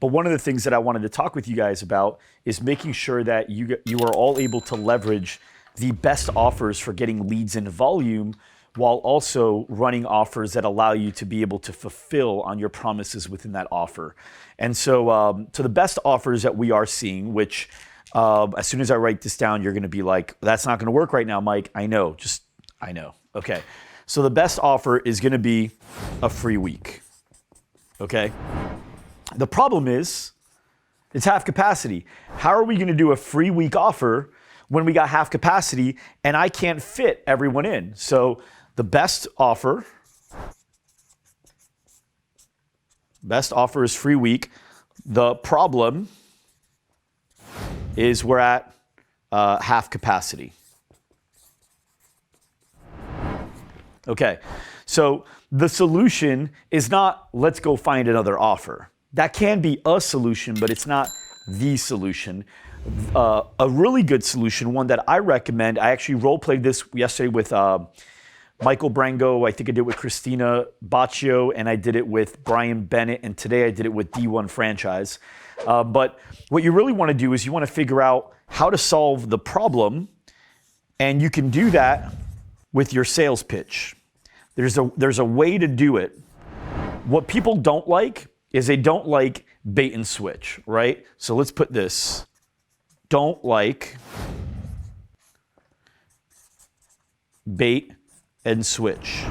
But one of the things that I wanted to talk with you guys about is making sure that you are all able to leverage the best offers for getting leads in volume, while also running offers that allow you to be able to fulfill on your promises within that offer. And so the best offers that we are seeing, which as soon as I write this down, you're gonna be like, that's not gonna work right now, Mike. I know, I know. Okay, so the best offer is gonna be a free week, okay? The problem is, it's half capacity. How are we gonna do a free week offer when we got half capacity and I can't fit everyone in? So the best offer is free week. The problem is we're at half capacity. Okay, so the solution is not let's go find another offer. That can be a solution, but it's not the solution. A really good solution, one that I recommend, I actually role-played this yesterday with Michael Brango, I think I did it with Christina Baccio, and I did it with Brian Bennett, and today I did it with D1 Franchise. But what you really want to do is you want to figure out how to solve the problem, and you can do that with your sales pitch. There's a way to do it. What people don't like is they don't like bait and switch, right? So let's put this. Don't like bait and switch.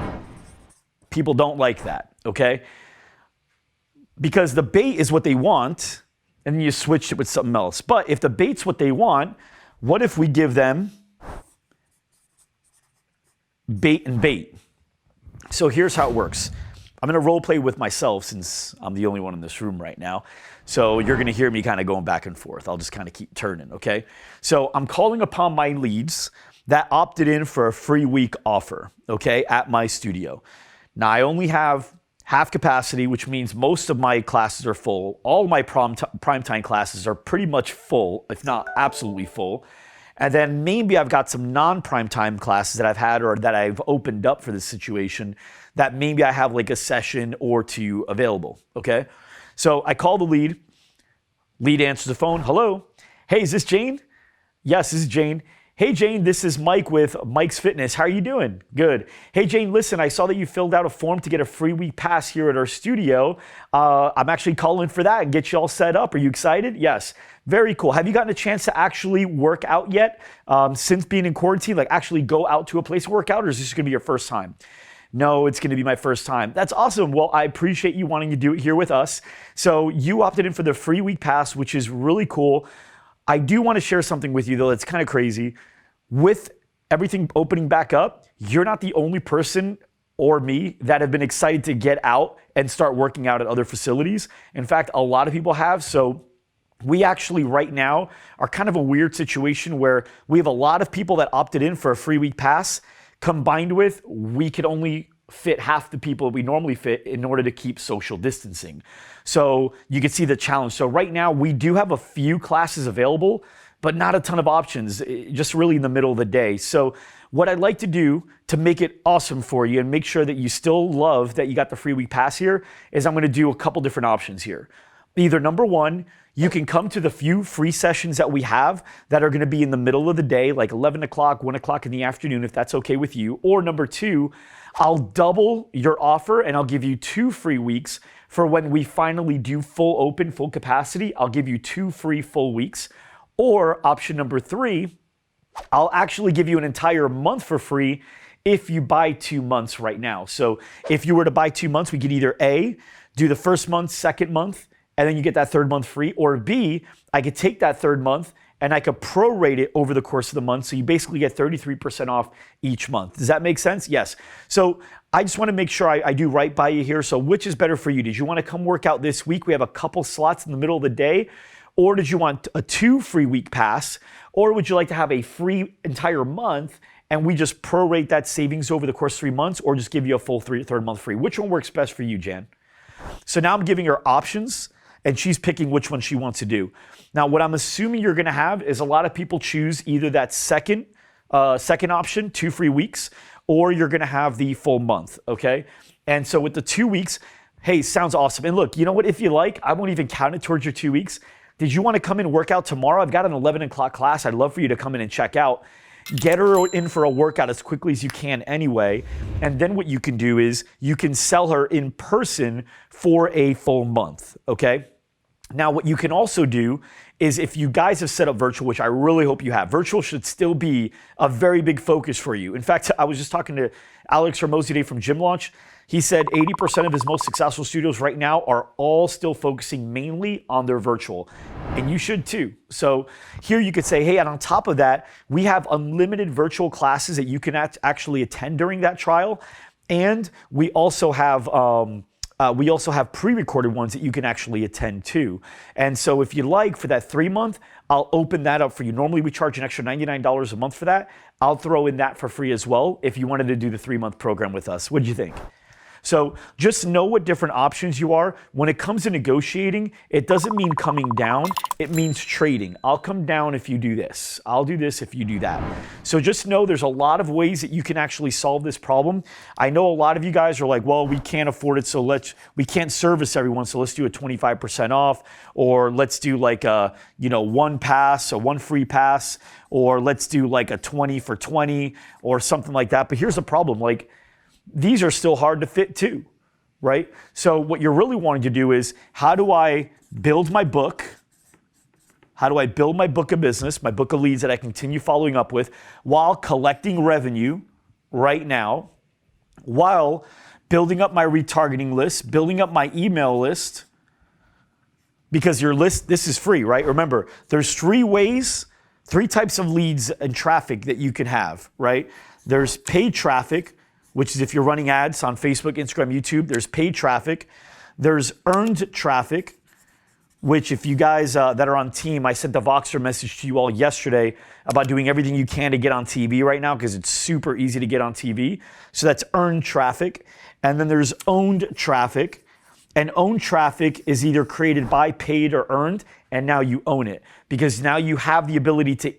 People don't like that, okay? Because the bait is what they want, and then you switch it with something else. But if the bait's what they want, what if we give them bait and bait? So here's how it works. I'm gonna role play with myself since I'm the only one in this room right now. So you're gonna hear me kind of going back and forth. I'll just kind of keep turning, okay? So I'm calling upon my leads that opted in for a free week offer, okay, at my studio. Now I only have half capacity, which means most of my classes are full. All of my primetime classes are pretty much full, if not absolutely full. And then maybe I've got some non-primetime classes that I've had or that I've opened up for this situation that maybe I have like a session or two available, okay? So I call the lead answers the phone. Hello, hey, is this Jane? Yes, this is Jane. Hey Jane, this is Mike with Mike's Fitness. How are you doing? Good. Hey Jane, listen, I saw that you filled out a form to get a free week pass here at our studio. I'm actually calling for that and get you all set up. Are you excited? Yes. Very cool. Have you gotten a chance to actually work out yet since being in quarantine? Like actually go out to a place to work out, or is this gonna be your first time? No, it's gonna be my first time. That's awesome. Well, I appreciate you wanting to do it here with us. So you opted in for the free week pass, which is really cool. I do want to share something with you though that's kind of crazy. With everything opening back up, you're not the only person or me that have been excited to get out and start working out at other facilities. In fact, a lot of people have. So we actually right now are kind of a weird situation where we have a lot of people that opted in for a free week pass, combined with we could only fit half the people we normally fit in order to keep social distancing. So you can see the challenge. So right now we do have a few classes available, but not a ton of options, just really in the middle of the day. So what I'd like to do to make it awesome for you and make sure that you still love that you got the free week pass here is I'm gonna do a couple different options here. Either number one, you can come to the few free sessions that we have that are gonna be in the middle of the day, like 11 o'clock, 1 o'clock in the afternoon, if that's okay with you. Or number two, I'll double your offer and I'll give you 2 free weeks for when we finally do full open, full capacity. I'll give you 2 free full weeks. Or option number 3, I'll actually give you an entire month for free if you buy 2 months right now. So if you were to buy 2 months, we could either A, do the first month, second month, and then you get that third month free, or B, I could take that third month and I could prorate it over the course of the month. So you basically get 33% off each month. Does that make sense? Yes. So I just want to make sure I do right by you here. So which is better for you? Did you want to come work out this week? We have a couple slots in the middle of the day. Or did you want a 2 free week pass? Or would you like to have a free entire month and we just prorate that savings over the course of 3 months, or just give you a full third month free? Which one works best for you, Jan? So now I'm giving her options and she's picking which one she wants to do. Now, what I'm assuming you're gonna have is a lot of people choose either that second option, 2 free weeks, or you're gonna have the full month, okay? And so with the 2 weeks, Hey, sounds awesome. And look, you know what? If you like, I won't even count it towards your 2 weeks. Did you want to come in and work out tomorrow? I've got an 11 o'clock class. I'd love for you to come in and check out. Get her in for a workout as quickly as you can anyway. And then what you can do is you can sell her in person for a full month, okay? Now, what you can also do is if you guys have set up virtual, which I really hope you have, virtual should still be a very big focus for you. In fact, I was just talking to Alex Hormozy today from Gym Launch. He said 80% of his most successful studios right now are all still focusing mainly on their virtual. And you should too. So here you could say, hey, and on top of that, we have unlimited virtual classes that you can actually attend during that trial. And we also have pre-recorded ones that you can actually attend to. And so if you like, for that 3 month, I'll open that up for you. Normally we charge an extra $99 a month for that. I'll throw in that for free as well if you wanted to do the 3 month program with us. What'd you think? So just know what different options you are. When it comes to negotiating, it doesn't mean coming down, it means trading. I'll come down if you do this. I'll do this if you do that. So just know there's a lot of ways that you can actually solve this problem. I know a lot of you guys are like, well, we can't afford it, so we can't service everyone, so let's do a 25% off, or let's do like a, one pass, or one free pass, or let's do like a 20 for 20 or something like that. But here's the problem, like, these are still hard to fit too, right? So what you're really wanting to do is, how do I build my book? How do I build my book of business, my book of leads that I continue following up with while collecting revenue right now, while building up my retargeting list, building up my email list, because your list, this is free, right? Remember, there's 3 types of leads and traffic that you can have, right? There's paid traffic, which is if you're running ads on Facebook, Instagram, YouTube. There's paid traffic. There's earned traffic, which if you guys that are on team, I sent the Voxer message to you all yesterday about doing everything you can to get on TV right now because it's super easy to get on TV. So that's earned traffic. And then there's owned traffic. And owned traffic is either created by paid or earned, and now you own it because now you have the ability to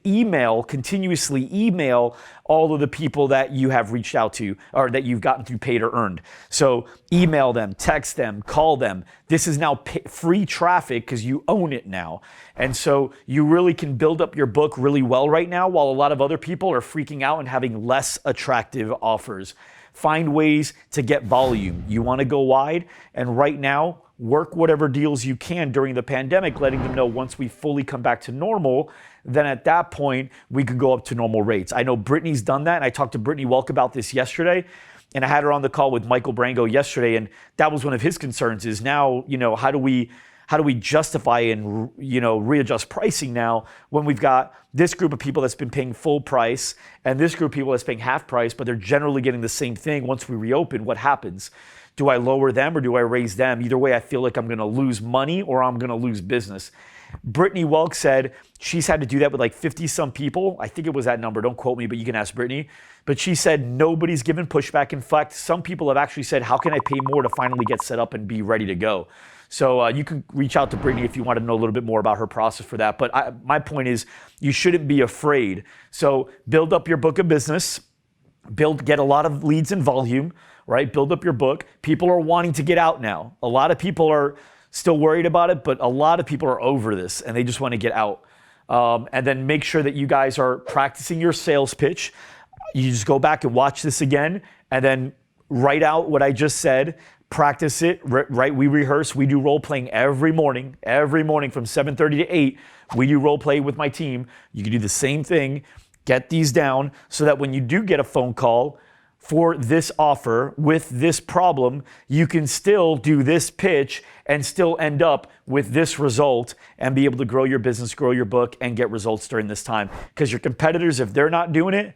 continuously email all of the people that you have reached out to or that you've gotten through paid or earned. So email them, text them, call them. This is now free traffic because you own it now. And so you really can build up your book really well right now while a lot of other people are freaking out and having less attractive offers. Find ways to get volume. You want to go wide, and right now, work whatever deals you can during the pandemic, letting them know once we fully come back to normal, then at that point, we could go up to normal rates. I know Brittany's done that, and I talked to Brittany Welk about this yesterday, and I had her on the call with Michael Brango yesterday, and that was one of his concerns is now, how do we justify and readjust pricing now when we've got this group of people that's been paying full price and this group of people that's paying half price, but they're generally getting the same thing. Once we reopen, what happens? Do I lower them or do I raise them? Either way, I feel like I'm going to lose money or I'm going to lose business. Brittany Welk said she's had to do that with like 50 some people. I think it was that number. Don't quote me, but you can ask Brittany. But she said nobody's given pushback. In fact, some people have actually said, how can I pay more to finally get set up and be ready to go? So you can reach out to Brittany if you want to know a little bit more about her process for that. But my point is you shouldn't be afraid. So build up your book of business, get a lot of leads and volume, right? Build up your book. People are wanting to get out now. A lot of people are still worried about it, but a lot of people are over this and they just want to get out. And then make sure that you guys are practicing your sales pitch. You just go back and watch this again and then write out what I just said. Practice it, right? We rehearse. We do role playing every morning from 7:30 to 8. We do role play with my team. You can do the same thing. Get these down so that when you do get a phone call for this offer with this problem, you can still do this pitch and still end up with this result and be able to grow your business, grow your book, and get results during this time. Because your competitors, if they're not doing it,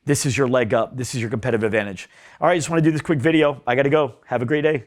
this is your leg up. This is your competitive advantage. All right, just want to do this quick video. I got to go. Have a great day.